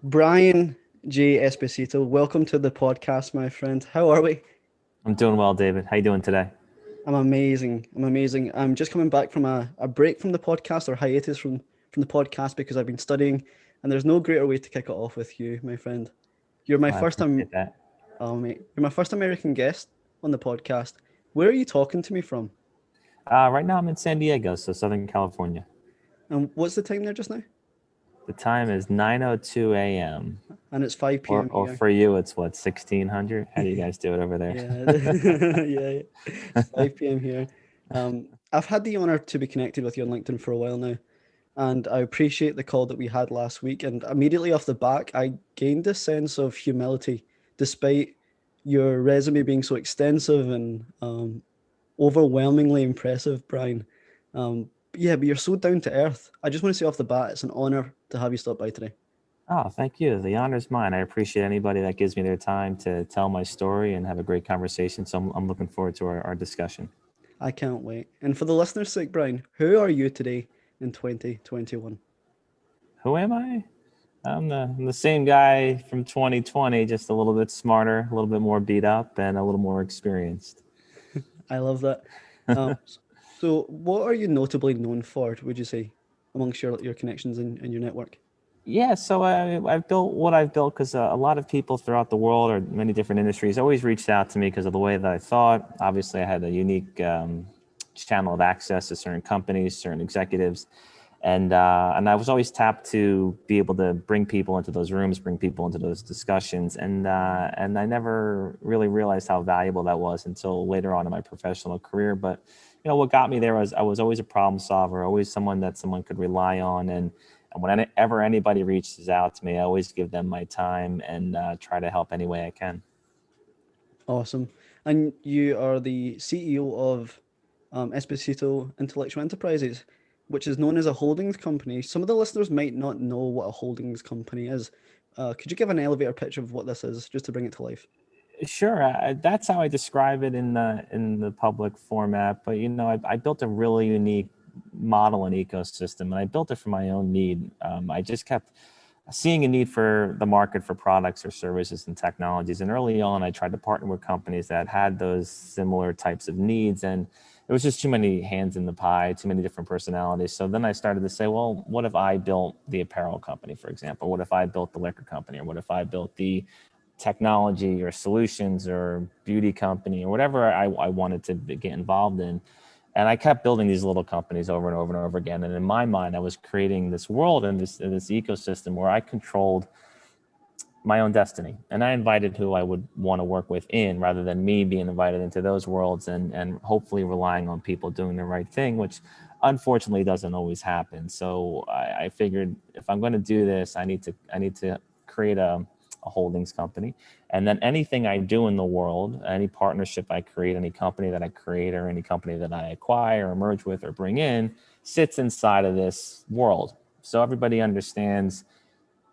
Brian J. Esposito, welcome to the podcast, my friend. How are we? I'm doing well, David. How you doing today? I'm amazing. I'm amazing. I'm just coming back from a break from the podcast or hiatus from the podcast because I've been studying, and there's no greater way to kick it off with you, my friend. You're my Well, I first time, appreciate that. mate. You're my first American guest on the podcast. Where are you talking to me from? Right now, I'm in San Diego, so Southern California. And what's the time there just now? The time is 9:02 a.m. And it's 5 Or, p.m. or here. for you, it's what, 1600? How do you guys do it over there? Yeah, yeah, it's 5 p.m. here. I've had the honor to be connected with you on LinkedIn for a while now, and I appreciate the call that we had last week. And immediately off the back, I gained a sense of humility, despite your resume being so extensive and overwhelmingly impressive, Brian. Yeah, but you're so down to earth. I just want to say off the bat, it's an honor to have you stop by today. Oh, thank you. The honor's mine. I appreciate anybody that gives me their time to tell my story and have a great conversation. So I'm looking forward to our discussion. I can't wait. And for the listeners' sake, Brian, who are you today in 2021? Who am I? I'm the same guy from 2020, just a little bit smarter, a little bit more beat up, and a little more experienced. I love that. So, what are you notably known for, would you say, amongst your connections and your network? Yeah, so I've built what I've built because a lot of people throughout the world or many different industries always reached out to me because of the way that I thought. Obviously, I had a unique channel of access to certain companies, certain executives, and I was always tapped to be able to bring people into those rooms, bring people into those discussions, and I never really realized how valuable that was until later on in my professional career. But what got me there was I was always a problem solver, always someone that someone could rely on, and whenever anybody reaches out to me, I always give them my time and try to help any way I can. Awesome. And you are the CEO of Esposito Intellectual Enterprises, which is known as a holdings company. Some of the listeners might not know what a holdings company is. Could you give an elevator pitch of what this is, just to bring it to life? Sure, that's how I describe it in the public format. But I built a really unique model and ecosystem, and I built it for my own need. I just kept seeing a need for the market for products or services and technologies. And early on, I tried to partner with companies that had those similar types of needs. And it was just too many hands in the pie, too many different personalities. So then I started to say, well, what if I built the apparel company, for example? What if I built the liquor company? Or what if I built the technology or solutions or beauty company or whatever I wanted to get involved in? And I kept building these little companies over and over and over again. And in my mind, I was creating this world and this ecosystem where I controlled my own destiny. And I invited who I would want to work with in rather than me being invited into those worlds and hopefully relying on people doing the right thing, which unfortunately doesn't always happen. So I figured if I'm going to do this, I need to create a holdings company. And then anything I do in the world, any partnership I create, any company that I create, or any company that I acquire or merge with or bring in, sits inside of this world. So everybody understands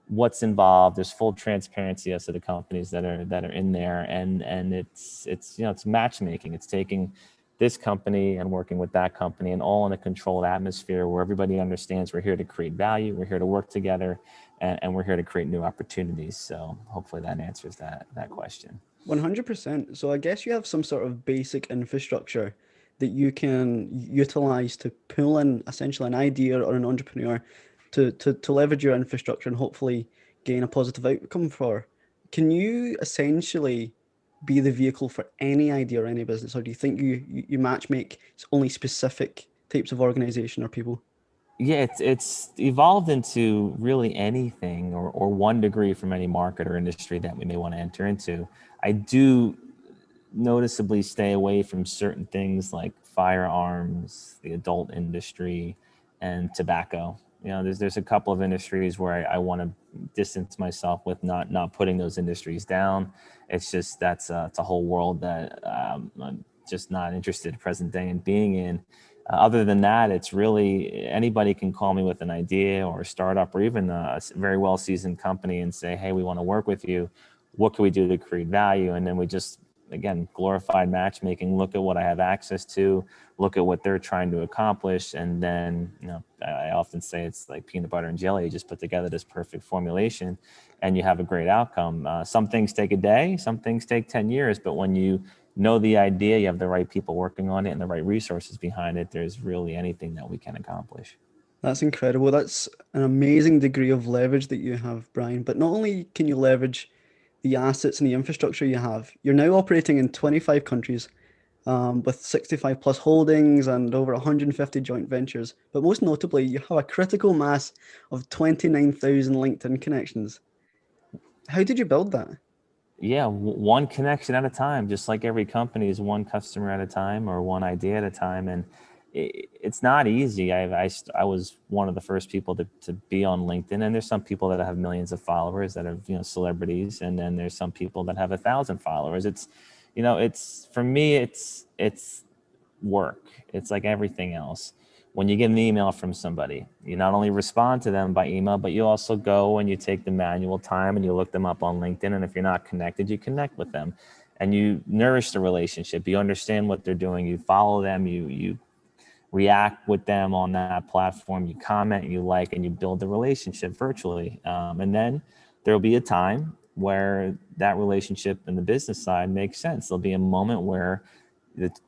what's involved. There's full transparency as to the companies that are in there, and it's matchmaking. It's taking this company and working with that company, and all in a controlled atmosphere where everybody understands we're here to create value, we're here to work together, and we're here to create new opportunities. So hopefully that answers that question. 100%. So I guess you have some sort of basic infrastructure that you can utilize to pull in essentially an idea or an entrepreneur to leverage your infrastructure and hopefully gain a positive outcome for. Can you essentially be the vehicle for any idea or any business, or do you think you match make only specific types of organization or people? Yeah, it's evolved into really anything or one degree from any market or industry that we may want to enter into. I do noticeably stay away from certain things like firearms, the adult industry, and tobacco. There's a couple of industries where I want to distance myself with, not putting those industries down. It's just it's a whole world that I'm just not interested present day in being in. Other than that, it's really anybody can call me with an idea or a startup or even a very well seasoned company and say, hey, we want to work with you. What can we do to create value? And then we just again, glorified matchmaking. Look at what I have access to, look at what they're trying to accomplish. And then, I often say it's like peanut butter and jelly. You just put together this perfect formulation and you have a great outcome. Some things take a day, some things take 10 years, but when you know the idea, you have the right people working on it and the right resources behind it, there's really anything that we can accomplish. That's incredible. That's an amazing degree of leverage that you have, Brian. But not only can you leverage the assets and the infrastructure you have, you're now operating in 25 countries, with 65 plus holdings and over 150 joint ventures. But most notably, you have a critical mass of 29,000 LinkedIn connections. How did you build that? Yeah, one connection at a time, just like every company is one customer at a time or one idea at a time. And it's not easy. I was one of the first people to be on LinkedIn, and there's some people that have millions of followers that are, celebrities. And then there's some people that have 1,000 followers. It's for me, it's work. It's like everything else. When you get an email from somebody, you not only respond to them by email, but you also go and you take the manual time and you look them up on LinkedIn. And if you're not connected, you connect with them and you nourish the relationship. You understand what they're doing. You follow them. You react with them on that platform. You comment, you like, and you build the relationship virtually. And then there'll be a time where that relationship in the business side makes sense. There'll be a moment where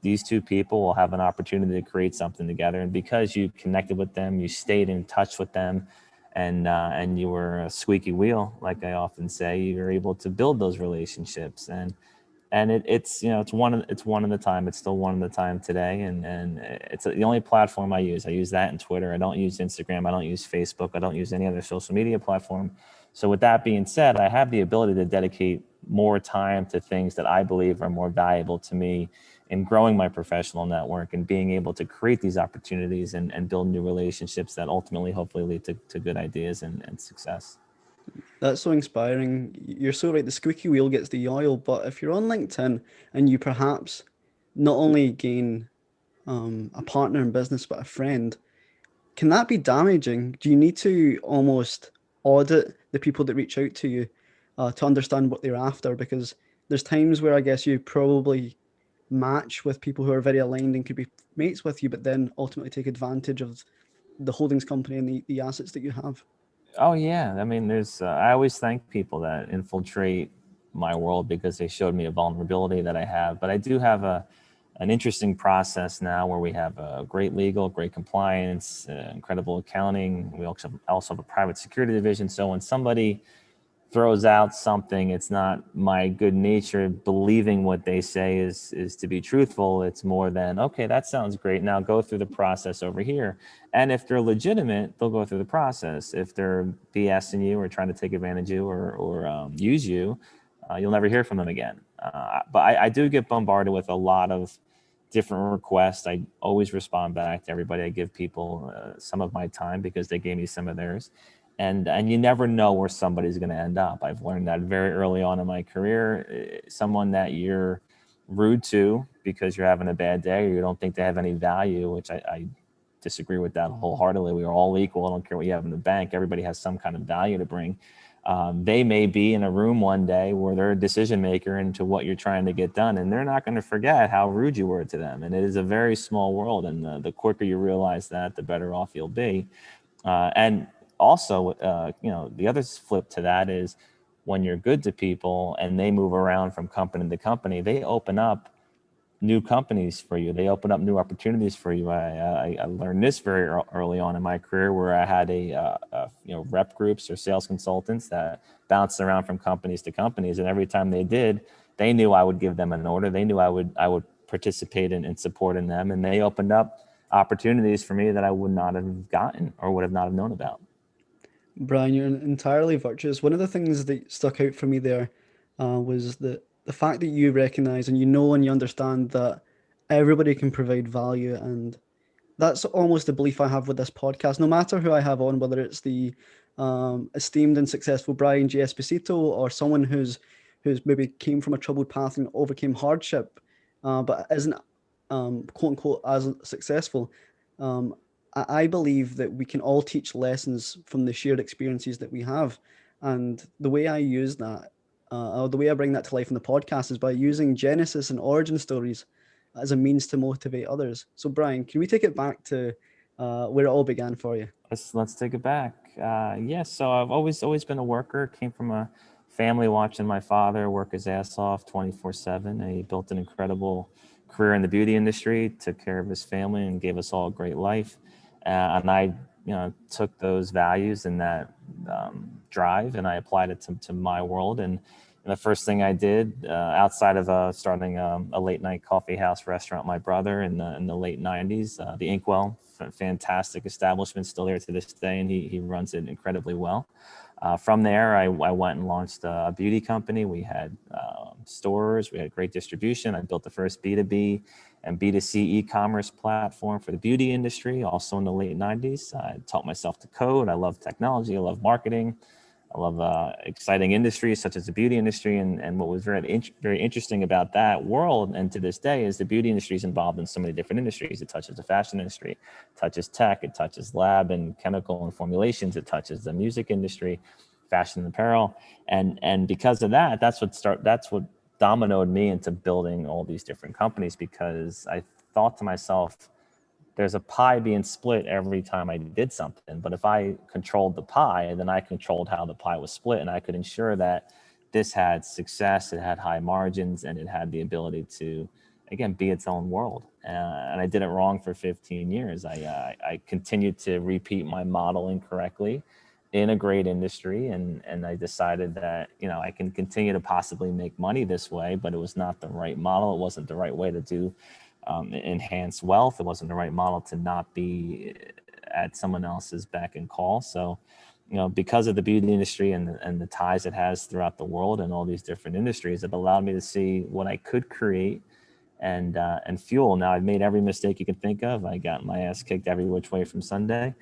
these two people will have an opportunity to create something together. And because you connected with them, you stayed in touch with them, and you were a squeaky wheel, like I often say, you're able to build those relationships. And it's one at a time. It's still one at a time today. And it's the only platform I use. I use that and Twitter. I don't use Instagram. I don't use Facebook. I don't use any other social media platform. So with that being said, I have the ability to dedicate more time to things that I believe are more valuable to me in growing my professional network and being able to create these opportunities and build new relationships that ultimately hopefully lead to good ideas and success. That's so inspiring. You're so right. The squeaky wheel gets the oil, but if you're on LinkedIn and you perhaps not only gain a partner in business, but a friend, can that be damaging? Do you need to almost audit the people that reach out to you to understand what they're after? Because there's times where I guess you probably match with people who are very aligned and could be mates with you, but then ultimately take advantage of the holdings company and the assets that you have. Oh yeah, I mean, I always thank people that infiltrate my world because they showed me a vulnerability that I have. But I do have an interesting process now where we have a great legal, great compliance, incredible accounting. We also have a private security division. So when somebody throws out something, it's not my good nature believing what they say is to be truthful. It's more than, okay, that sounds great. Now go through the process over here. And if they're legitimate, they'll go through the process. If they're BSing you or trying to take advantage of you or use you, you'll never hear from them again. But I do get bombarded with a lot of different requests. I always respond back to everybody. I give people some of my time because they gave me some of theirs. And you never know where somebody's going to end up. I've learned that very early on in my career. Someone that you're rude to because you're having a bad day or you don't think they have any value, which I disagree with that wholeheartedly. We are all equal. I don't care what you have in the bank. Everybody has some kind of value to bring. They may be in a room one day where they're a decision maker into what you're trying to get done, and they're not going to forget how rude you were to them. And it is a very small world, and the quicker you realize that, the better off you'll be. And also, the other flip to that is when you're good to people and they move around from company to company, they open up new companies for you. They open up new opportunities for you. I learned this very early on in my career where I had rep groups or sales consultants that bounced around from companies to companies. And every time they did, they knew I would give them an order. They knew I would participate in supporting them. And they opened up opportunities for me that I would not have gotten or would have not have known about. Brian, you're entirely virtuous. One of the things that stuck out for me there was the fact that you recognize and you know and you understand that everybody can provide value. And that's almost the belief I have with this podcast. No matter who I have on, whether it's the esteemed and successful Brian J. Esposito or someone who's maybe came from a troubled path and overcame hardship, but isn't quote unquote as successful. I believe that we can all teach lessons from the shared experiences that we have. And the way I use that the way I bring that to life in the podcast is by using Genesis and origin stories as a means to motivate others. So, Brian, can we take it back to where it all began for you? Let's take it back. Yes, so I've always been a worker. Came from a family watching my father work his ass off 24/7. And he built an incredible career in the beauty industry, took care of his family, and gave us all a great life. And I, took those values and that drive, and I applied it to my world. And the first thing I did, outside of starting a late night coffee house restaurant, my brother in the late '90s, the Inkwell, fantastic establishment, still there to this day, and he runs it incredibly well. From there, I went and launched a beauty company. We had stores, we had great distribution. I built the first B2B and B2C e-commerce platform for the beauty industry, also in the late '90s. I taught myself to code. I love technology. I love marketing. I love exciting industries such as the beauty industry. And what was very interesting about that world, and to this day, is the beauty industry is involved in so many different industries. It touches the fashion industry, it touches tech, it touches lab and chemical and formulations, it touches the music industry, fashion and apparel. And because of that, that's what dominoed me into building all these different companies, because I thought to myself, there's a pie being split every time I did something. But if I controlled the pie, then I controlled how the pie was split, and I could ensure that this had success, it had high margins, and it had the ability to, again, be its own world. And I did it wrong for 15 years. I continued to repeat my model incorrectly in a great industry. And I decided that, I can continue to possibly make money this way, but it was not the right model. It wasn't the right way to do enhance wealth. It wasn't the right model to not be at someone else's beck and call. So, because of the beauty industry and the ties it has throughout the world and all these different industries, it allowed me to see what I could create and fuel. Now, I've made every mistake you can think of. I got my ass kicked every which way from Sunday.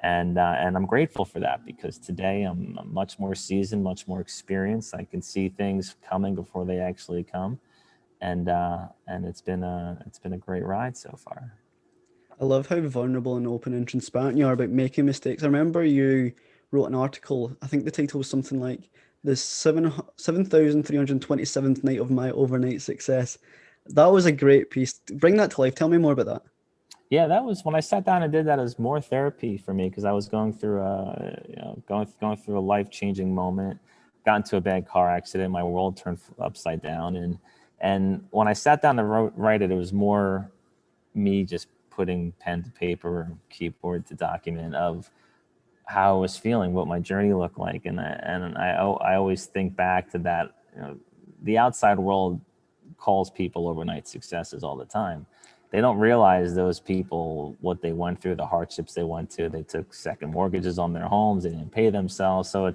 And I'm grateful for that, because today I'm much more seasoned, much more experienced. I can see things coming before they actually come. And it's been a great ride so far. I love how vulnerable and open and transparent you are about making mistakes. I remember you wrote an article. I think the title was something like "The 7,327th night of my overnight success." That was a great piece. Bring that to life. Tell me more about that. Yeah, that was when I sat down and did that. It was more therapy for me, because I was going through going through a life-changing moment. Got into a bad car accident. My world turned upside down, and when I sat down to write it, it was more me just putting pen to paper, keyboard to document of how I was feeling, what my journey looked like, and I always think back to that. The outside world calls people overnight successes all the time. They don't realize those people, what they went through, the hardships they went to. They took second mortgages on their homes. They didn't pay themselves. So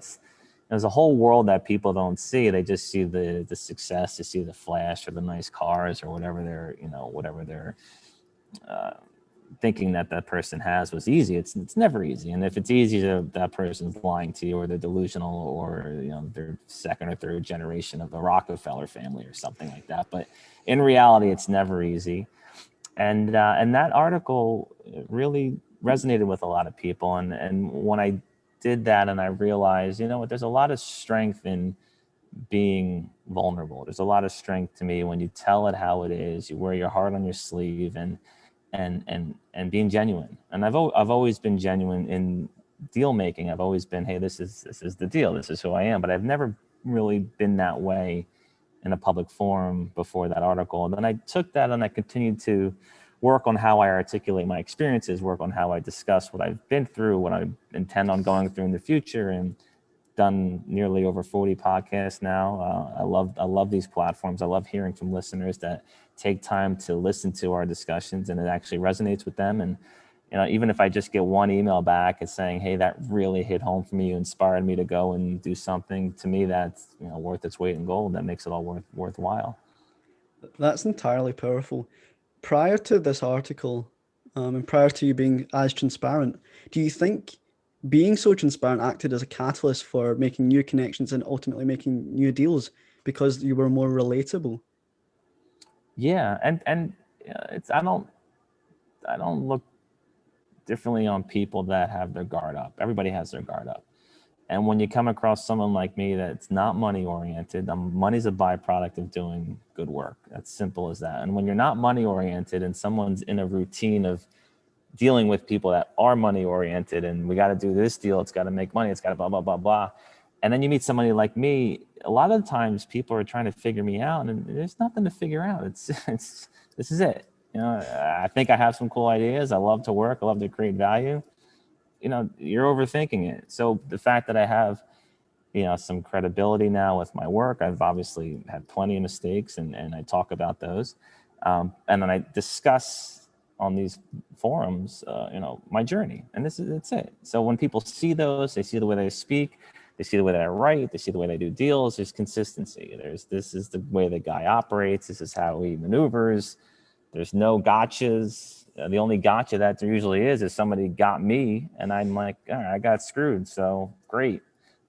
there's a whole world that people don't see. They just see the success, they see the flash or the nice cars or whatever they're thinking that person has was easy. It's never easy. And if it's easy, that person's lying to you, or they're delusional, or they're second or third generation of the Rockefeller family or something like that. But in reality, it's never easy. And that article really resonated with a lot of people. And when I did that, and I realized, there's a lot of strength in being vulnerable. There's a lot of strength to me when you tell it how it is. You wear your heart on your sleeve, and being genuine. And I've always been genuine in deal making. I've always been, hey, this is the deal. This is who I am. But I've never really been that way in a public forum before that article. And then I took that and I continued to work on how I articulate my experiences, work on how I discuss what I've been through, what I intend on going through in the future, and done nearly over 40 podcasts now. I love these platforms. I love hearing from listeners that take time to listen to our discussions, and it actually resonates with them. And even if I just get one email back and saying, hey, that really hit home for me, you inspired me to go and do something, to me, that's worth its weight in gold. That makes it all worthwhile. That's entirely powerful. Prior to this article, and prior to you being as transparent, do you think being so transparent acted as a catalyst for making new connections and ultimately making new deals because you were more relatable? Yeah, and it's I don't look differently on people that have their guard up. Everybody has their guard up. And when you come across someone like me that's not money oriented, money's a byproduct of doing good work. That's simple as that. And when you're not money oriented and someone's in a routine of dealing with people that are money oriented and we got to do this deal, it's got to make money, it's got to blah, blah, blah, blah. And then you meet somebody like me, a lot of the times people are trying to figure me out and there's nothing to figure out. It's this is it. You know, I think I have some cool ideas. I love to work. I love to create value. You know, you're overthinking it. So the fact that I have, you know, some credibility now with my work, I've obviously had plenty of mistakes and I talk about those. And then I discuss on these forums, you know, my journey, and it's it. So when people see those, they see the way that I speak, they see the way that I write, they see the way that I do deals. There's consistency. This is the way the guy operates. This is how he maneuvers. There's no gotchas. The only gotcha that there usually is somebody got me, and I'm like, all right, I got screwed. So great.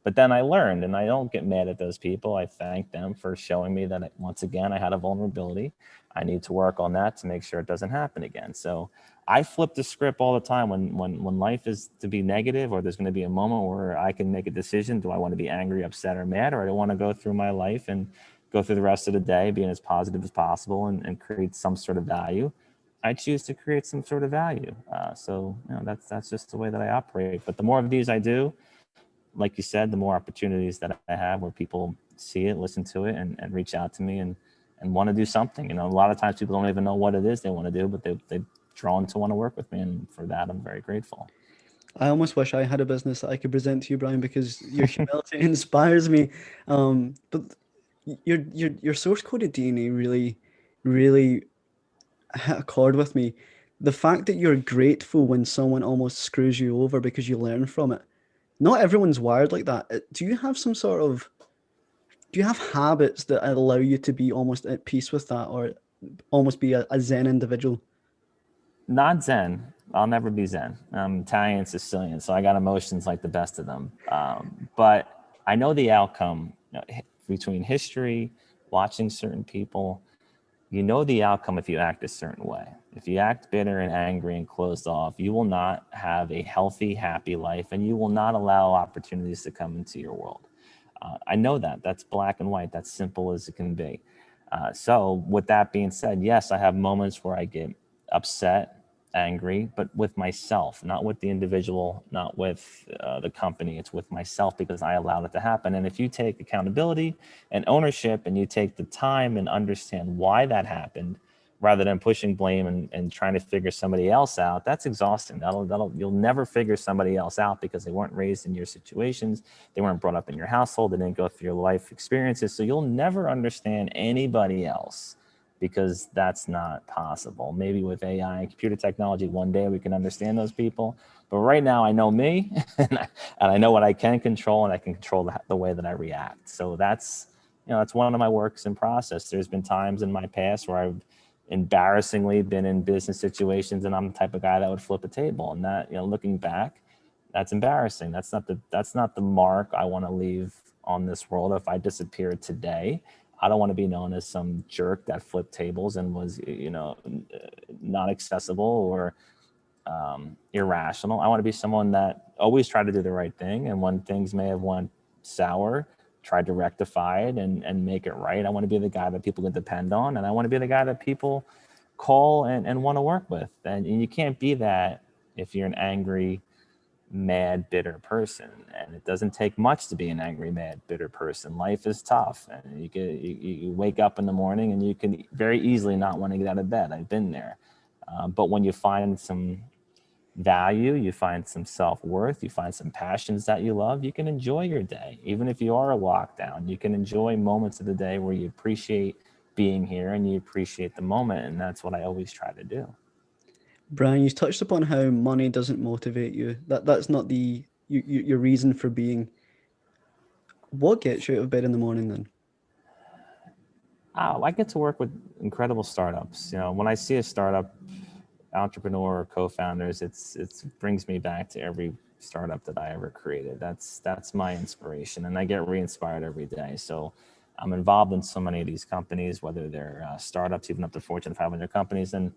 But then I learned, and I don't get mad at those people. I thank them for showing me that once again I had a vulnerability. I need to work on that to make sure it doesn't happen again. So I flip the script all the time when life is to be negative, or there's going to be a moment where I can make a decision. Do I want to be angry, upset, or mad, or do I want to go through my life and go through the rest of the day being as positive as possible and create some sort of value? I choose to create some sort of value. So you know, that's just the way that I operate. But the more of these I do, like you said, the more opportunities that I have where people see it, listen to it, and reach out to me and want to do something. You know, a lot of times people don't even know what it is they want to do, but they've drawn to want to work with me. And for that, I'm very grateful. I almost wish I had a business that I could present to you, Brian, because your humility inspires me. But your source coded DNA really, really hit a chord with me. The fact that you're grateful when someone almost screws you over because you learn from it. Not everyone's wired like that. Do you have some sort of, do you have habits that allow you to be almost at peace with that, or almost be a Zen individual? Not Zen. I'll never be Zen. I'm Italian and Sicilian, so I got emotions like the best of them. But I know the outcome, you know, between history, watching certain people. You know the outcome if you act a certain way. If you act bitter and angry and closed off, you will not have a healthy, happy life, and you will not allow opportunities to come into your world. I know that. That's black and white. That's simple as it can be. So with that being said, yes, I have moments where I get upset, angry, but with myself, not with the individual, not with the company. It's with myself because I allowed it to happen. And if you take accountability and ownership and you take the time and understand why that happened, rather than pushing blame and trying to figure somebody else out, that's exhausting. You'll never figure somebody else out because they weren't raised in your situations. They weren't brought up in your household. They didn't go through your life experiences. So you'll never understand anybody else because that's not possible. Maybe with AI and computer technology, one day we can understand those people. But right now I know me and I know what I can control, and I can control the way that I react. So that's, you know, that's one of my works in process. There's been times in my past where I've embarrassingly been in business situations and I'm the type of guy that would flip a table, and that, you know, looking back, that's embarrassing. That's not the mark I want to leave on this world. If I disappeared today, I don't want to be known as some jerk that flipped tables and was, you know, not accessible or irrational. I want to be someone that always tried to do the right thing, and when things may have went sour, tried to rectify it and make it right. I want to be the guy that people can depend on, and I want to be the guy that people call and want to work with. And you can't be that if you're an angry, mad, bitter person. And it doesn't take much to be an angry, mad, bitter person. Life is tough, and you wake up in the morning and you can very easily not want to get out of bed. I've been there. But when you find some value, you find some self-worth, you find some passions that you love, you can enjoy your day. Even if you are a lockdown, you can enjoy moments of the day where you appreciate being here and you appreciate the moment. And that's what I always try to do. Brian, you touched upon how money doesn't motivate you. That's not your reason for being. What gets you out of bed in the morning then? I get to work with incredible startups. You know, when I see a startup entrepreneur or co-founders, it brings me back to every startup that I ever created. That's my inspiration, and I get re-inspired every day. So I'm involved in so many of these companies, whether they're startups, even up to Fortune 500 companies, and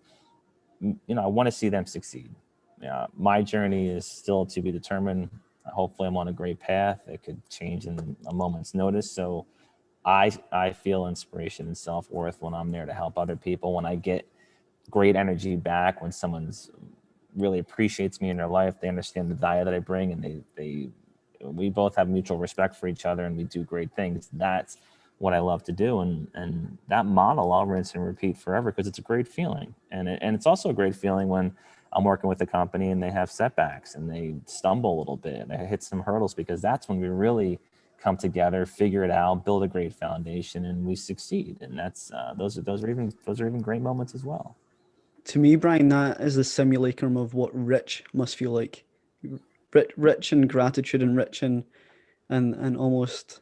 you know, I want to see them succeed. My journey is still to be determined. Hopefully I'm on a great path. It could change in a moment's notice. So I feel inspiration and self-worth when I'm there to help other people, when I get great energy back, when someone's really appreciates me in their life, they understand the value that I bring, and we both have mutual respect for each other and we do great things. That's what I love to do. And that model I'll rinse and repeat forever because it's a great feeling. And it's also a great feeling when I'm working with a company and they have setbacks and they stumble a little bit and they hit some hurdles, because that's when we really come together, figure it out, build a great foundation, and we succeed. And that's those are even great moments as well. To me, Brian, that is the simulacrum of what rich must feel like. Rich in gratitude and rich in and almost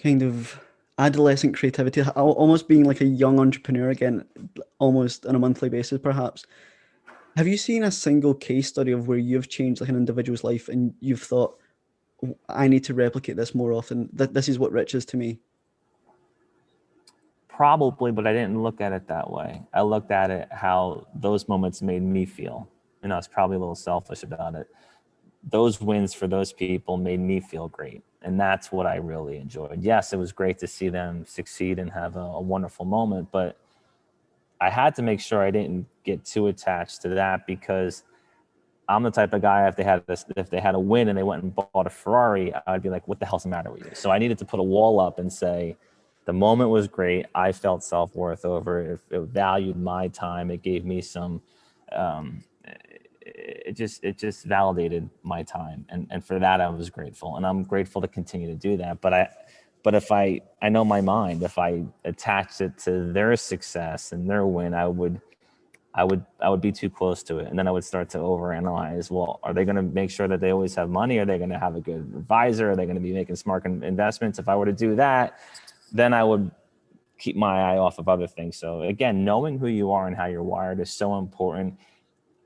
kind of adolescent creativity, almost being like a young entrepreneur again, almost on a monthly basis, perhaps. Have you seen a single case study of where you've changed like an individual's life and you've thought, I need to replicate this more often? This is what rich is to me. Probably, but I didn't look at it that way. I looked at it how those moments made me feel. You know, I was probably a little selfish about it. Those wins for those people made me feel great. And that's what I really enjoyed. Yes, it was great to see them succeed and have a wonderful moment, but I had to make sure I didn't get too attached to that, because I'm the type of guy, if they had a win and they went and bought a Ferrari, I'd be like, what the hell's the matter with you? So I needed to put a wall up and say, the moment was great. I felt self-worth over it. It valued my time. It gave me some, it just validated my time. And for that, I was grateful. And I'm grateful to continue to do that. But if I know my mind, if I attached it to their success and their win, I would be too close to it. And then I would start to overanalyze, well, are they going to make sure that they always have money? Are they going to have a good advisor? Are they going to be making smart investments? If I were to do that, then I would keep my eye off of other things. So again, knowing who you are and how you're wired is so important.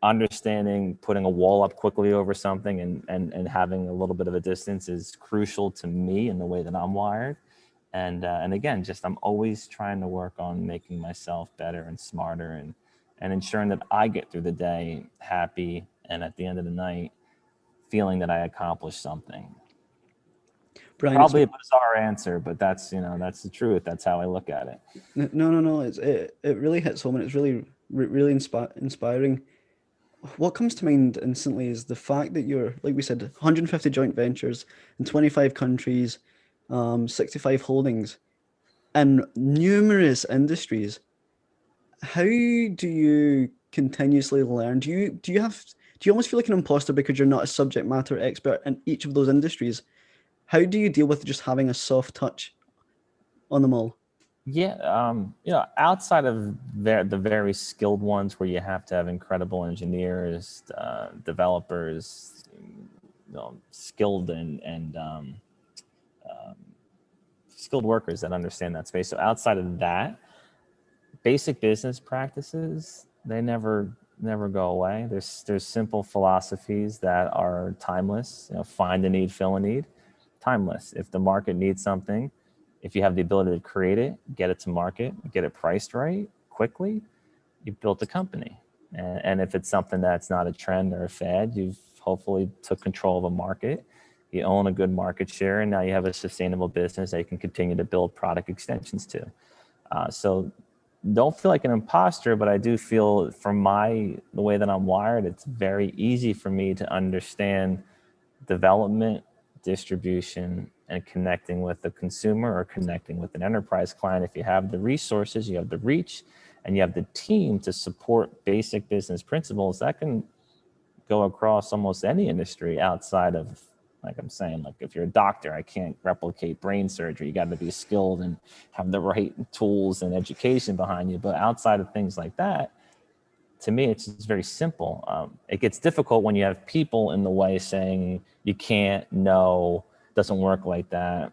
Understanding, putting a wall up quickly over something and having a little bit of a distance is crucial to me in the way that I'm wired. And again, just I'm always trying to work on making myself better and smarter and ensuring that I get through the day happy and at the end of the night feeling that I accomplished something. Brian, Probably a bizarre answer, but that's the truth. That's how I look at it. No. It really hits home, and it's really inspiring. What comes to mind instantly is the fact that you're, like we said, 150 joint ventures in 25 countries, 65 holdings, and numerous industries. How do you continuously learn? Do you almost feel like an imposter because you're not a subject matter expert in each of those industries? How do you deal with just having a soft touch on them all? Yeah, outside of the very skilled ones where you have to have incredible engineers, developers, skilled and skilled workers that understand that space. So outside of that, basic business practices, they never go away. There's simple philosophies that are timeless. Find a need, fill a need. Timeless. If the market needs something, if you have the ability to create it, get it to market, get it priced right, quickly, you've built a company. And if it's something that's not a trend or a fad, you've hopefully took control of a market. You own a good market share, and now you have a sustainable business that you can continue to build product extensions to. So don't feel like an imposter, but I do feel from the way that I'm wired, it's very easy for me to understand development, distribution, and connecting with the consumer or connecting with an enterprise client. If you have the resources, you have the reach, and you have the team to support basic business principles, that can go across almost any industry outside of, like I'm saying, like if you're a doctor, I can't replicate brain surgery. You got to be skilled and have the right tools and education behind you. But outside of things like that, to me, it's very simple. It gets difficult when you have people in the way saying you can't, no, doesn't work like that.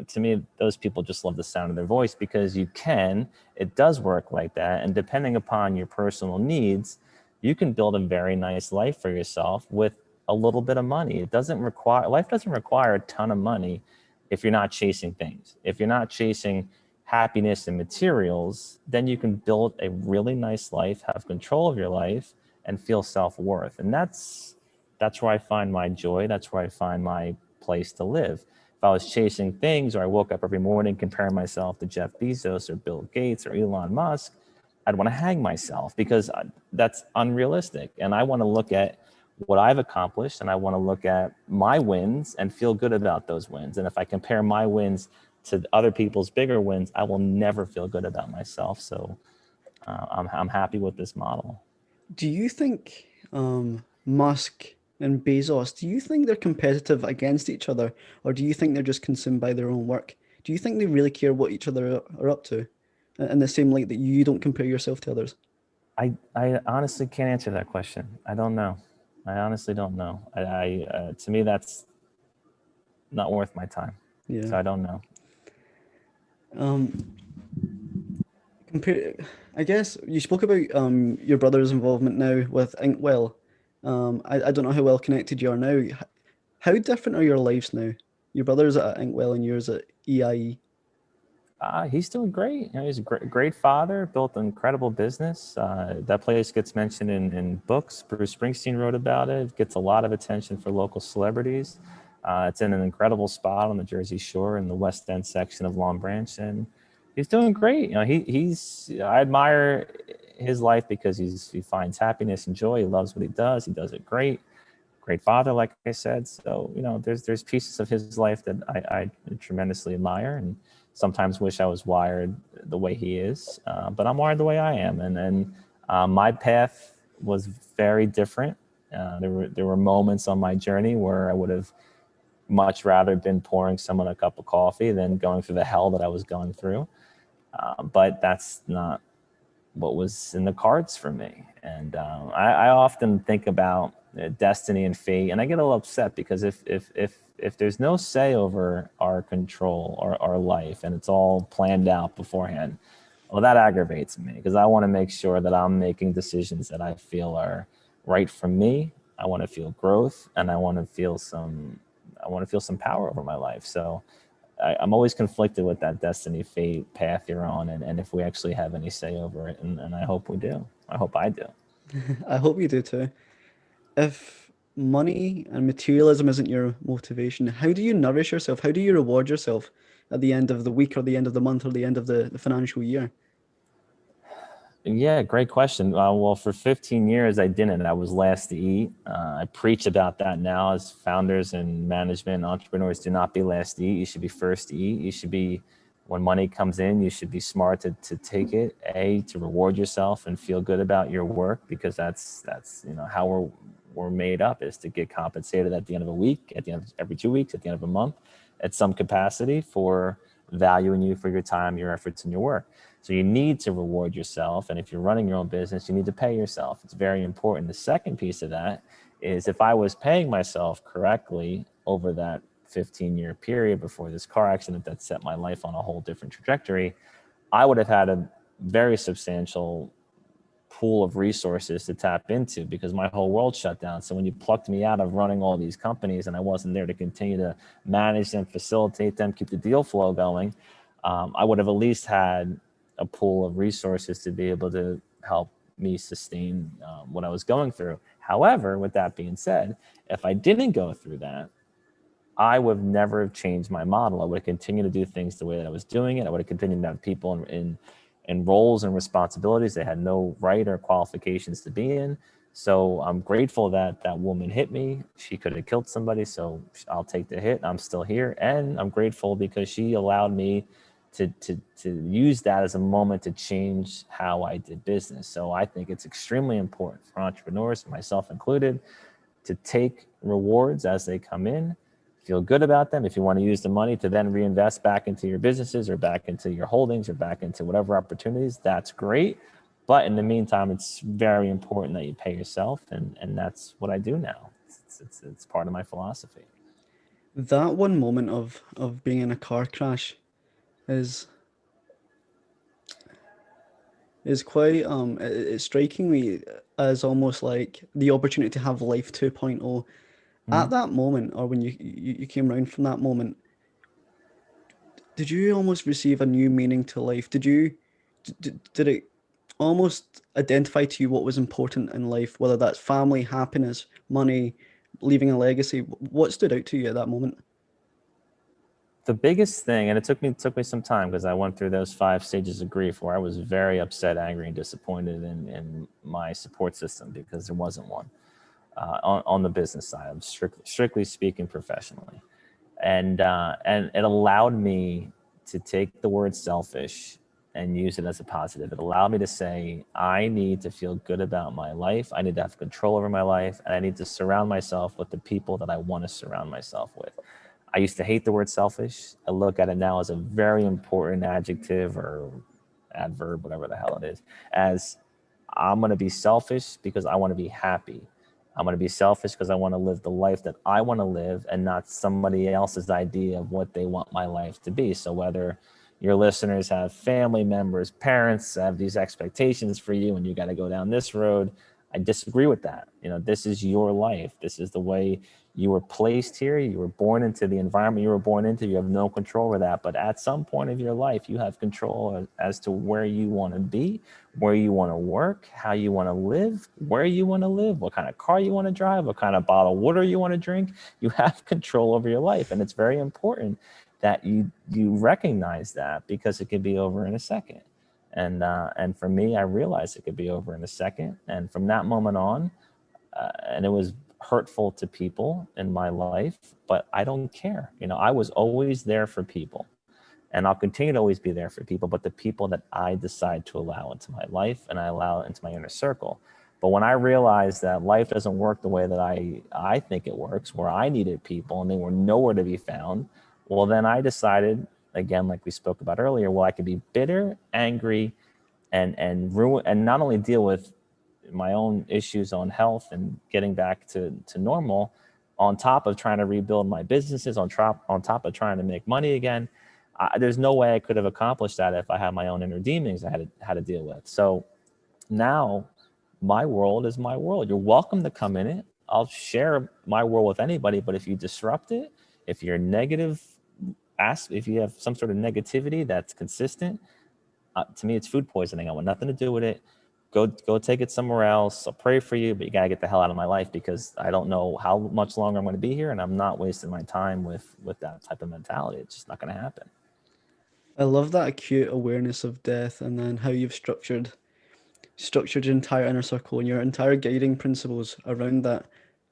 To me, those people just love the sound of their voice, because you can, it does work like that. And depending upon your personal needs, you can build a very nice life for yourself with a little bit of money. Life doesn't require a ton of money if you're not chasing things. If you're not chasing happiness and materials, then you can build a really nice life, have control of your life, and feel self-worth. And that's That's where I find my joy. That's where I find my place to live. If I was chasing things, or I woke up every morning comparing myself to Jeff Bezos or Bill Gates or Elon Musk, I'd want to hang myself, because that's unrealistic. And I want to look at what I've accomplished, and I want to look at my wins and feel good about those wins. And if I compare my wins to other people's bigger wins, I will never feel good about myself. So I'm happy with this model. Do you think Musk and Bezos, do you think they're competitive against each other, or do you think they're just consumed by their own work? Do you think they really care what each other are up to, in the same light that you don't compare yourself to others? I honestly can't answer that question. I don't know. I honestly don't know. To me, that's not worth my time. So Yeah. I don't know. Um, compare, I guess you spoke about your brother's involvement now with Inkwell. I don't know how well connected you are now. How different are your lives now? Your brother's at Inkwell and yours at EIE. He's doing great. You know, he's a great father, built an incredible business. That place gets mentioned in books. Bruce Springsteen wrote about it. It gets a lot of attention for local celebrities. It's in an incredible spot on the Jersey Shore in the West End section of Long Branch, and he's doing great. You know, I admire his life because he finds happiness and joy. He loves what he does. He does it great. Great father, like I said. So, you know, there's pieces of his life that I tremendously admire, and sometimes wish I was wired the way he is. But I'm wired the way I am, and my path was very different. There were moments on my journey where I would have much rather been pouring someone a cup of coffee than going through the hell that I was going through. But that's not what was in the cards for me. And I often think about destiny and fate, and I get a little upset because if there's no say over our control or our life, and it's all planned out beforehand, well, that aggravates me, because I want to make sure that I'm making decisions that I feel are right for me. I want to feel growth, and I want to feel some power over my life. So I'm always conflicted with that destiny fate path you're on, and if we actually have any say over it. And I hope we do. I hope I do. I hope you do too. If money and materialism isn't your motivation, how do you nourish yourself? How do you reward yourself at the end of the week or the end of the month or the end of the financial year? Yeah, great question. Well, for 15 years, I didn't. I was last to eat. I preach about that now as founders and management entrepreneurs. Do not be last to eat. You should be first to eat. You should be, when money comes in, you should be smart to take it, to reward yourself and feel good about your work, because that's how we're made up, is to get compensated at the end of a week, at the end of every 2 weeks, at the end of a month, at some capacity, for valuing you for your time, your efforts, and your work. So you need to reward yourself. And if you're running your own business, you need to pay yourself. It's very important. The second piece of that is, if I was paying myself correctly over that 15-year period before this car accident that set my life on a whole different trajectory, I would have had a very substantial pool of resources to tap into, because my whole world shut down. So when you plucked me out of running all these companies and I wasn't there to continue to manage them, facilitate them, keep the deal flow going, I would have at least had a pool of resources to be able to help me sustain what I was going through. However, with that being said, if I didn't go through that, I would never have changed my model. I would have continued to do things the way that I was doing it. I would have continued to have people in roles and responsibilities they had no right or qualifications to be in. So I'm grateful that that woman hit me. She could have killed somebody, so I'll take the hit. I'm still here. And I'm grateful because she allowed me to use that as a moment to change how I did business. So I think it's extremely important for entrepreneurs, myself included, to take rewards as they come in, feel good about them. If you want to use the money to then reinvest back into your businesses or back into your holdings or back into whatever opportunities, that's great. But in the meantime, it's very important that you pay yourself. And that's what I do now. It's part of my philosophy. That one moment of being in a car crash is quite it's striking me as almost like the opportunity to have life 2.0. At Mm-hmm. that moment, or when you came around from that moment, did you almost receive a new meaning to life? Did it almost identify to you what was important in life, whether that's family, happiness, money, leaving a legacy. What stood out to you at that moment? The biggest thing, and it took me some time because I went through those 5 stages of grief where I was very upset, angry, and disappointed in my support system because there wasn't one on the business side. I'm strictly speaking professionally, and it allowed me to take the word selfish and use it as a positive. It allowed me to say, I need to feel good about my life. I need to have control over my life, and I need to surround myself with the people that I want to surround myself with. I used to hate the word selfish. I look at it now as a very important adjective or adverb, whatever the hell it is, as I'm going to be selfish because I want to be happy. I'm going to be selfish because I want to live the life that I want to live and not somebody else's idea of what they want my life to be. So whether your listeners have family members, parents have these expectations for you and you got to go down this road, I disagree with that. This is your life. This is the way you were placed here. You were born into the environment you were born into. You have no control over that. But at some point of your life, you have control as to where you want to be, where you want to work, how you want to live, where you want to live, what kind of car you want to drive, what kind of bottle of water you want to drink. You have control over your life. And it's very important that you recognize that, because it could be over in a second. And for me, I realized it could be over in a second. And from that moment on, and it was hurtful to people in my life, but I don't care. I was always there for people, and I'll continue to always be there for people, but the people that I decide to allow into my life and I allow into my inner circle. But when I realized that life doesn't work the way that I think it works, where I needed people and they were nowhere to be found, well, then I decided, again, like we spoke about earlier, well, I could be bitter, angry, and ruin, and not only deal with my own issues on health and getting back to normal, on top of trying to rebuild my businesses, on top of trying to make money again. There's no way I could have accomplished that if I had my own inner demons I had to deal with. So now my world is my world. You're welcome to come in it. I'll share my world with anybody, but if you disrupt it, if you're negative, if you have some sort of negativity that's consistent, to me, it's food poisoning. I want nothing to do with it. Go take it somewhere else. I'll pray for you, but you got to get the hell out of my life, because I don't know how much longer I'm going to be here, and I'm not wasting my time with that type of mentality. It's just not going to happen. I love that acute awareness of death, and then how you've structured your entire inner circle and your entire guiding principles around that.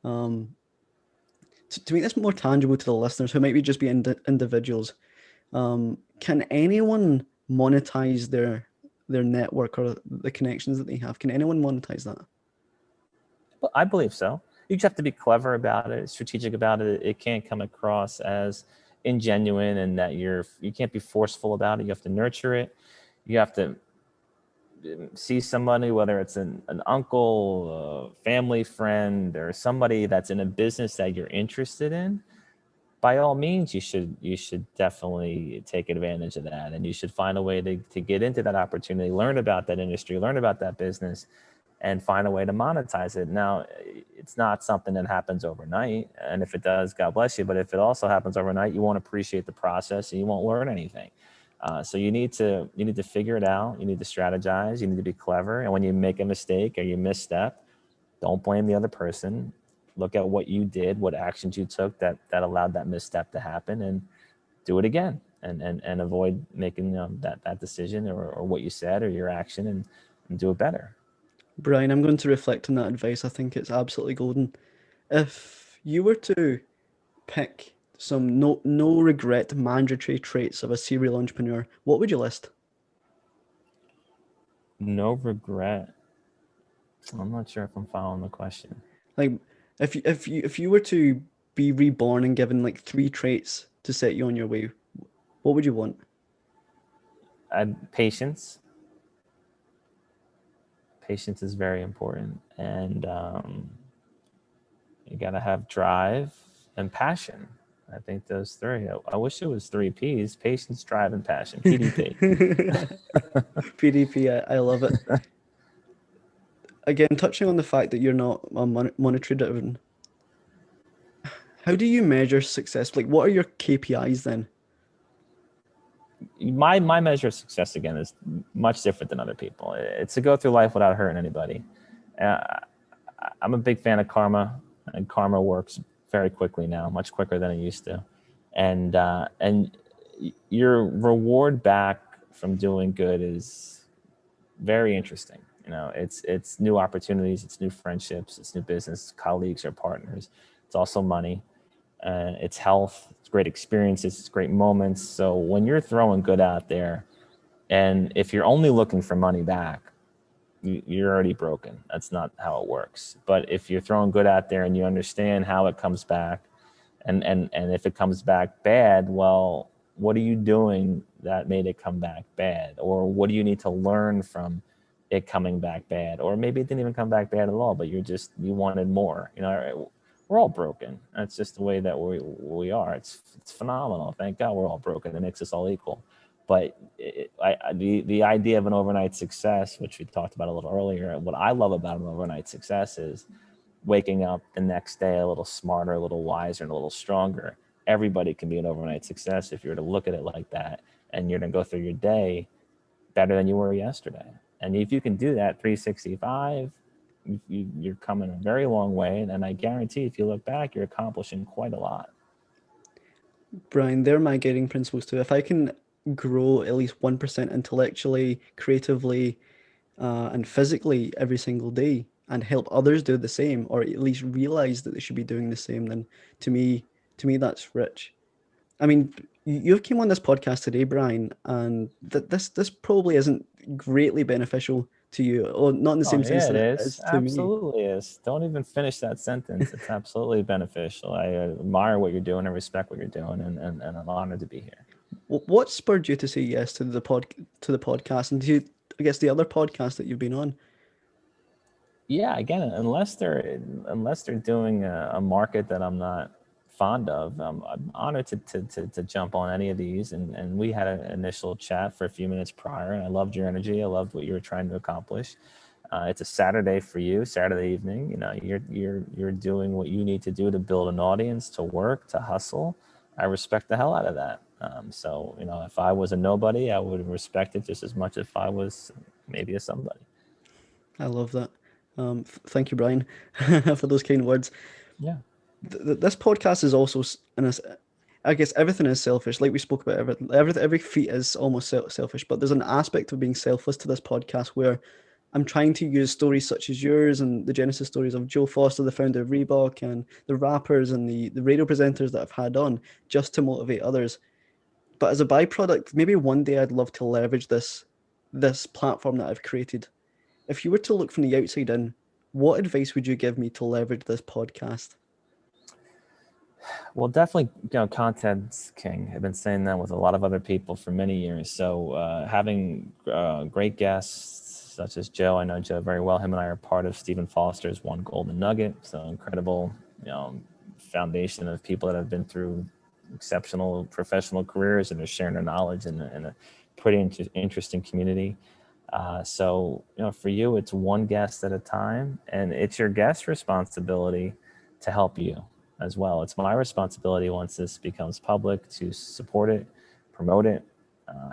To make this more tangible to the listeners who might be just be individuals, can anyone monetize their network or the connections that they have? Can anyone monetize that? Well, I believe so. You just have to be clever about it, strategic about it. It can't come across as ingenuine, and that you can't be forceful about it. You have to nurture it. You have to see somebody, whether it's an uncle, a family friend, or somebody that's in a business that you're interested in. By all means, you should definitely take advantage of that, and you should find a way to get into that opportunity, learn about that industry, learn about that business, and find a way to monetize it. Now, it's not something that happens overnight, and if it does, God bless you. But if it also happens overnight, you won't appreciate the process and you won't learn anything. So you need to figure it out. You need to strategize. You need to be clever. And when you make a mistake or you misstep, don't blame the other person. Look at what you did, what actions you took that allowed that misstep to happen, and do it again, and avoid making that decision or what you said or your action, and do it better. Brian, I'm going to reflect on that advice. I think it's absolutely golden. If you were to pick some no regret mandatory traits of a serial entrepreneur, what would you list? No regret. I'm not sure if I'm following the question. Like, if you were to be reborn and given like 3 traits to set you on your way, what would you want? Patience. Patience is very important, and you got to have drive and passion. I think those 3. I wish it was 3 P's: patience, drive, and passion. PDP. PDP. I love it. Again, touching on the fact that you're not monetary driven, how do you measure success? Like, what are your KPIs then? My measure of success, again, is much different than other people. It's to go through life without hurting anybody. I'm a big fan of karma. and karma works very quickly now, much quicker than it used to. And your reward back from doing good is very interesting. It's new opportunities, it's new friendships, it's new business, colleagues or partners. It's also money, it's health, it's great experiences, it's great moments. So when you're throwing good out there, and if you're only looking for money back, you're already broken. That's not how it works. But if you're throwing good out there and you understand how it comes back, and if it comes back bad, well, what are you doing that made it come back bad? Or what do you need to learn from it coming back bad? Or maybe it didn't even come back bad at all, but you wanted more. We're all broken. That's just the way that we are. It's phenomenal. Thank God we're all broken. It makes us all equal. But the idea of an overnight success, which we talked about a little earlier, what I love about an overnight success is waking up the next day a little smarter, a little wiser, and a little stronger. Everybody can be an overnight success if you were to look at it like that, and you're going to go through your day better than you were yesterday. And if you can do that 365, you're coming a very long way. And I guarantee if you look back, you're accomplishing quite a lot. Brian, they're my guiding principles too. If I can grow at least 1% intellectually, creatively, and physically every single day and help others do the same, or at least realize that they should be doing the same, then to me, that's rich. I mean, you've came on this podcast today, Brian, and this probably isn't greatly beneficial to you, or not in the same sense Yeah, it that it is. is to me. Absolutely is. Don't even finish that sentence. It's absolutely beneficial. I admire what you're doing and respect what you're doing, and I'm honored to be here. What spurred you to say yes to the podcast and to, I guess, the other podcast that you've been on? Yeah, again, unless they're doing a market that I'm not fond of, I'm honored to jump on any of these. And we had an initial chat for a few minutes prior, and I loved your energy. I loved what you were trying to accomplish. It's a Saturday for you, Saturday evening. You're doing what you need to do to build an audience, to work, to hustle. I respect the hell out of that. So if I was a nobody, I would respect it just as much if I was maybe a somebody. I love that. Thank you, Brian, for those kind words. Yeah. This podcast is also, I guess everything is selfish. Like we spoke about, every feat is almost selfish, but there's an aspect of being selfless to this podcast where I'm trying to use stories such as yours and the genesis stories of Joe Foster, the founder of Reebok, and the rappers and the radio presenters that I've had on, just to motivate others. But as a byproduct, maybe one day I'd love to leverage this platform that I've created. If you were to look from the outside in, what advice would you give me to leverage this podcast? Well, definitely, content's king. I've been saying that with a lot of other people for many years. So having great guests such as Joe, I know Joe very well. Him and I are part of Stephen Foster's One Golden Nugget. So incredible, foundation of people that have been through exceptional professional careers and are sharing their knowledge in a pretty interesting community. So for you, it's one guest at a time, and it's your guest's responsibility to help you as well. It's my responsibility once this becomes public to support it, promote it,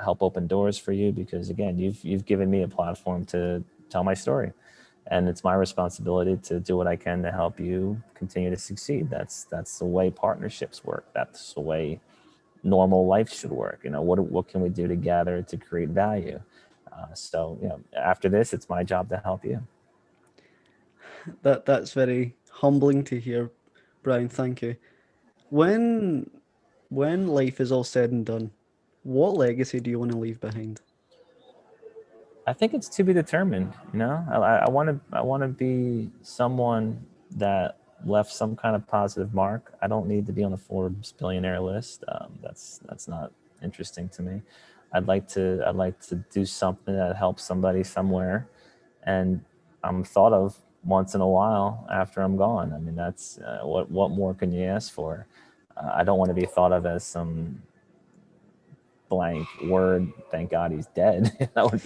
help open doors for you, because again, you've given me a platform to tell my story, and it's my responsibility to do what I can to help you continue to succeed. That's the way partnerships work. That's the way normal life should work. What can we do together to create value? So after this, it's my job to help you. That's very humbling to hear, Brian. Thank you. When life is all said and done, what legacy do you want to leave behind? I think it's to be determined. I want to be someone that left some kind of positive mark. I don't need to be on the Forbes billionaire list. That's not interesting to me. I'd like to do something that helps somebody somewhere, and I'm thought of once in a while after I'm gone. I mean, that's what more can you ask for? I don't want to be thought of as some blank word. Thank God he's dead. That would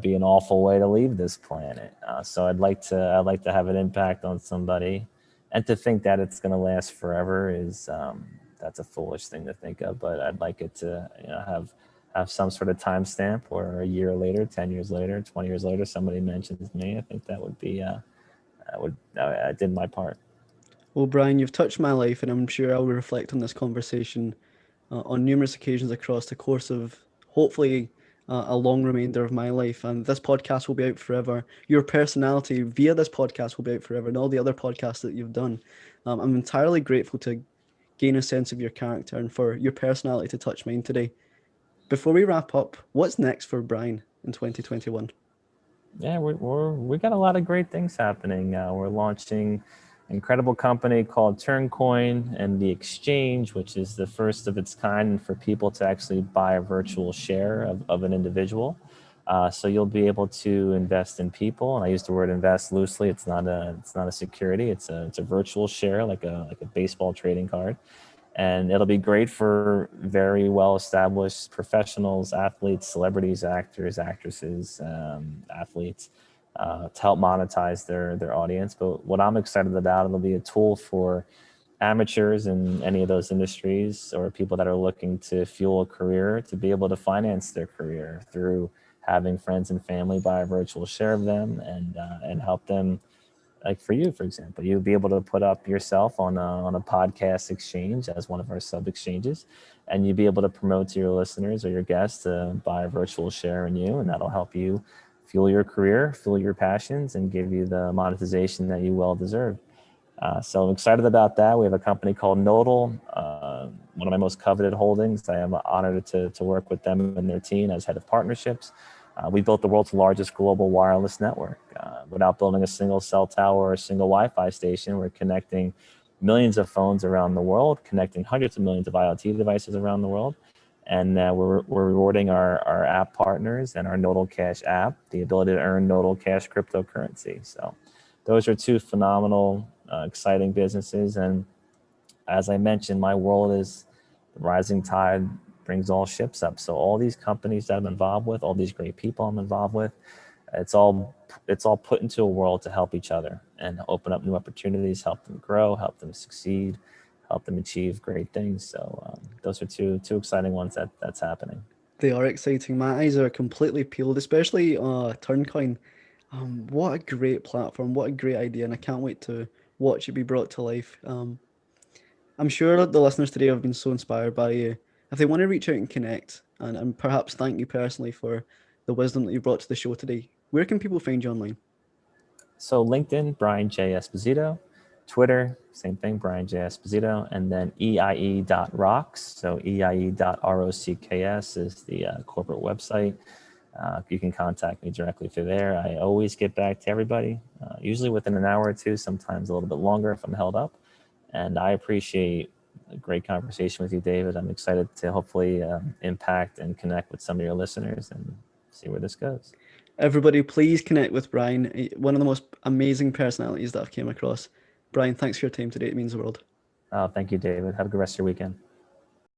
be an awful way to leave this planet. So I'd like to have an impact on somebody, and to think that it's going to last forever is that's a foolish thing to think of. But I'd like it to have some sort of timestamp where a year later, 10 years later, 20 years later, somebody mentions me. I think that would be I did my part. Well, Brian, you've touched my life, and I'm sure I will reflect on this conversation on numerous occasions across the course of hopefully a long remainder of my life. And this podcast will be out forever. Your personality via this podcast will be out forever, and all the other podcasts that you've done. I'm entirely grateful to gain a sense of your character and for your personality to touch mine today. Before we wrap up, what's next for Brian in 2021? Yeah, we got a lot of great things happening. We're launching an incredible company called Turncoin and the Exchange, which is the first of its kind for people to actually buy a virtual share of an individual. So you'll be able to invest in people, and I use the word invest loosely. It's not a security. It's a virtual share, like a baseball trading card, and it'll be great for very well established professionals, athletes, celebrities, actors, actresses, athletes, to help monetize their audience. But what I'm excited about, it'll be a tool for amateurs in any of those industries or people that are looking to fuel a career to be able to finance their career through having friends and family buy a virtual share of them and help them. Like for you, for example, you'll be able to put up yourself on a podcast exchange as one of our sub exchanges, and you'll be able to promote to your listeners or your guests to buy a virtual share in you, and that'll help you fuel your career, fuel your passions, and give you the monetization that you well deserve. So I'm excited about that. We have a company called Nodal, one of my most coveted holdings. I am honored to work with them and their team as head of partnerships. We built the world's largest global wireless network. Without building a single cell tower or a single Wi-Fi station, we're connecting millions of phones around the world, connecting hundreds of millions of IoT devices around the world. And we're rewarding our app partners and our Nodal Cash app the ability to earn Nodal Cash cryptocurrency. So those are two phenomenal, exciting businesses. And as I mentioned, my world is the rising tide brings all ships up. So all these companies that I'm involved with, all these great people I'm involved with, it's all put into a world to help each other and open up new opportunities, help them grow, help them succeed, help them achieve great things. So those are two exciting ones that's happening. They are exciting. My eyes are completely peeled, especially Turncoin. What a great platform! What a great idea, and I can't wait to watch it be brought to life. I'm sure the listeners today have been so inspired by you. If they want to reach out and connect, and perhaps thank you personally for the wisdom that you brought to the show today, where can people find you online? So LinkedIn, Brian J. Esposito. Twitter, same thing, Brian J. Esposito. And then EIE.rocks. So EIE.rocks is the corporate website. You can contact me directly through there. I always get back to everybody, usually within an hour or two, sometimes a little bit longer if I'm held up. And I appreciate a great conversation with you, David. I'm excited to hopefully impact and connect with some of your listeners and see where this goes. Everybody, please connect with Brian, one of the most amazing personalities that I've came across. Brian, thanks for your time today. It means the world. Thank you, David. Have a good rest of your weekend.